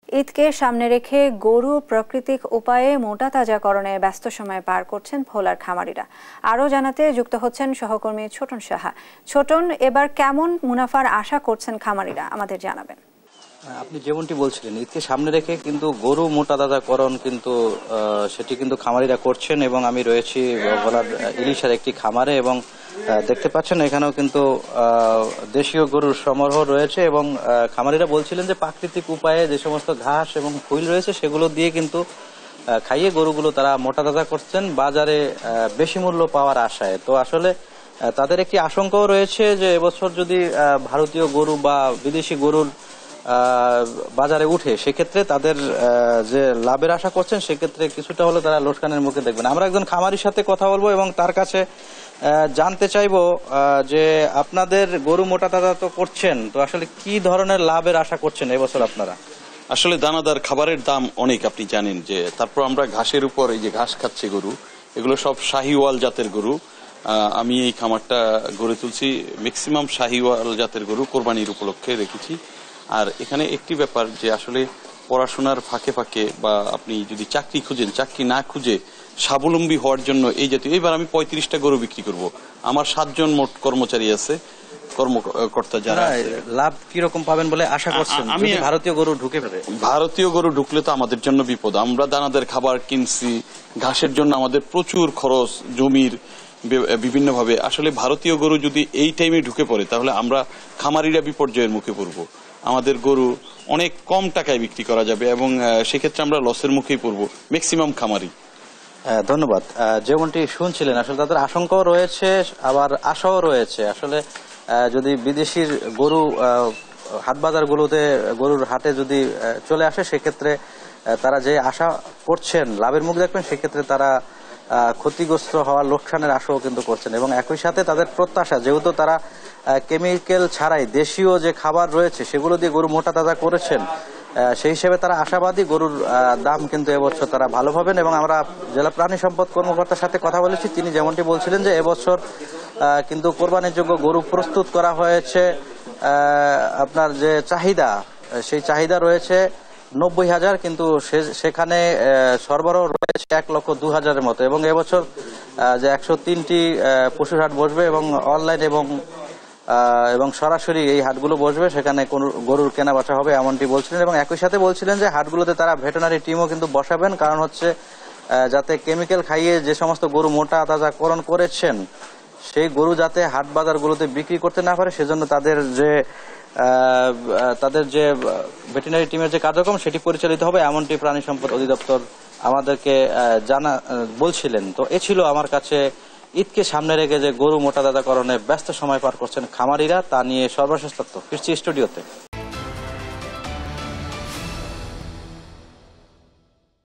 ঈদকে সামনে রেখে গরু প্রাকৃতিক উপায়ে মোটা তাজাকরণে ব্যস্ত সময় পার করছেন ভোলার খামারিরা। আরও জানাতে যুক্ত হচ্ছেন সহকর্মী ছোটন সাহা। ছোটন, এবার কেমন মুনাফার আশা করছেন খামারিরা, আমাদের জানাবেন। আপনি যেমনটি বলছিলেন, ঈদকে সামনে রেখে কিন্তু গরু মোটা তাজাকরণ কিন্তু সেটি কিন্তু খামারিরা করছেন এবং আমি রয়েছি ভোলার ইলিশার একটি খামারে এবং দেখতে পাচ্ছেন এখানেও কিন্তু দেশীয় গরুর সমারোহ রয়েছে এবং খামারিরা বলছিলেন যে প্রাকৃতিক উপায়ে যে সমস্ত ঘাস এবং ফুল রয়েছে সেগুলো দিয়ে কিন্তু খাইয়ে গরুগুলো তারা মোটা তাজা করছেন বাজারে বেশি মূল্য পাওয়ার আশায়। তো আসলে তাদের একটি আশঙ্কাও রয়েছে যে এবছর যদি ভারতীয় গরু বা বিদেশি গরুর বাজারে উঠে সেক্ষেত্রে তাদের যে লাভের আশা করছেন সেক্ষেত্রে কিছুটা হলে তারা লোকসানের মুখে দেখবেন। আমরা একজন খামারির সাথে কথা বলবো এবং তার কাছে জানতে চাইবো যে আপনাদের গরু মোটা তাজা তো করছেন, তো আসলে কি ধরনের লাভের আশা করছেন এবছর আপনারা? আসলে দানাদার খাবারের দাম অনেক, আপনি জানেন যে তারপর আমরা ঘাসের উপর এই যে ঘাস খাচ্ছে গরু, এগুলো সব শাহিওয়াল জাতের গরু। আমি এই খামারটা গড়ে তুলছি ম্যাক্সিমাম শাহিওয়াল জাতের গরু কোরবানির উপলক্ষে রেখেছি। আর এখানে একটি ব্যাপার যে আসলে পড়াশোনার ফাঁকে ফাঁকে বা আপনি যদি চাকরি খুঁজেন, চাকরি না খুঁজে স্বাবলম্বী হওয়ার জন্য এই জাতীয়, এইবার আমি 35টা গরু বিক্রি করব। আমার 7 জন মোট কর্মচারী আছে, কর্মকর্তা যারা। লাভ কিরকম পাবেন বলে আশা করছেন? আমি ভারতীয় গরু ঢুকে পড়ে, ভারতীয় গরু ঢুকলে তো আমাদের জন্য বিপদ। আমরা দানাদার খাবার কিনছি, ঘাসের জন্য আমাদের প্রচুর খরচ, জমির বিভিন্নভাবে। আসলে ভারতীয় গরু যদি এই টাইমে ঢুকে পড়ে তাহলে আমরা খামারিরা বিপর্যয়ের মুখে পড়ব। আমাদের গরু অনেক কম টাকায় বিক্রি করা যাবে এবং সেক্ষেত্রে আমরা লসের মুখেই পড়ব ম্যাক্সিমাম খামারি। ধন্যবাদ। যেমনটি শুনছিলেন আসলে তাদের আশঙ্কাও রয়েছে আবার আশাও রয়েছে। আসলে যদি বিদেশির গরু হাট বাজারগুলোতে গরুর হাটে যদি চলে আসে সেক্ষেত্রে তারা যে আশা করছেন লাভের মুখ দেখবেন, সেক্ষেত্রে তারা ক্ষতিগ্রস্ত হওয়ার লোকসানের আশাও কিন্তু করছেন এবং একই সাথে তাদের প্রত্যাশা, যেহেতু তারা কেমিক্যাল ছাড়াই দেশীয় যে খাবার রয়েছে সেগুলো দিয়ে গরু মোটা তাজা করেছেন, সেই হিসেবে তারা আশাবাদী গরুর দাম কিন্তু এবছর তারা ভালো পাবেন। এবং আমরা জেলা প্রাণী সম্পদ কর্মকর্তার সাথে কথা বলেছি, তিনি যেমনটি বলছিলেন যে এবছর কিন্তু কোরবানির যোগ্য গরু প্রস্তুত করা হয়েছে। আপনার যে চাহিদা, সেই চাহিদা রয়েছে 90,000, কিন্তু সেখানে সরবরাহ রয়েছে 1,02,000-এর মতো। এবং এবছর যে 103টি পশুর হাট বসবে এবং অনলাইন এবং সরাসরি এই হাটগুলো বসবে, সেখানে কোন গরুর কেনা বেচা হবে এমনটি বলছিলেন। এবং একই সাথে বলছিলেন যে হাটগুলোতে তারা ভেটেরিনারি টিমও কিন্তু বসাবেন, কারণ হচ্ছে যাতে কেমিক্যাল খাইয়ে যে সমস্ত গরু মোটা তাজাকরণ করেছেন সেই গরু যাতে হাট বাজারগুলোতে বিক্রি করতে না পারে, সেজন্য তাদের যে ভেটেরিনারি টিমের যে কার্যক্রম সেটি পরিচালিত হবে এমনটি প্রাণী সম্পদ অধিদপ্তর আমাদেরকে বলছিলেন। তো এ ছিল আমার কাছে ঈদকে সামনে রেখে যে গরু মোটা তাজাকরণে ব্যস্ত সময় পার করছেন খামারিরা, তা নিয়ে সর্বশেষ তথ্য। ফিরছি স্টুডিওতে।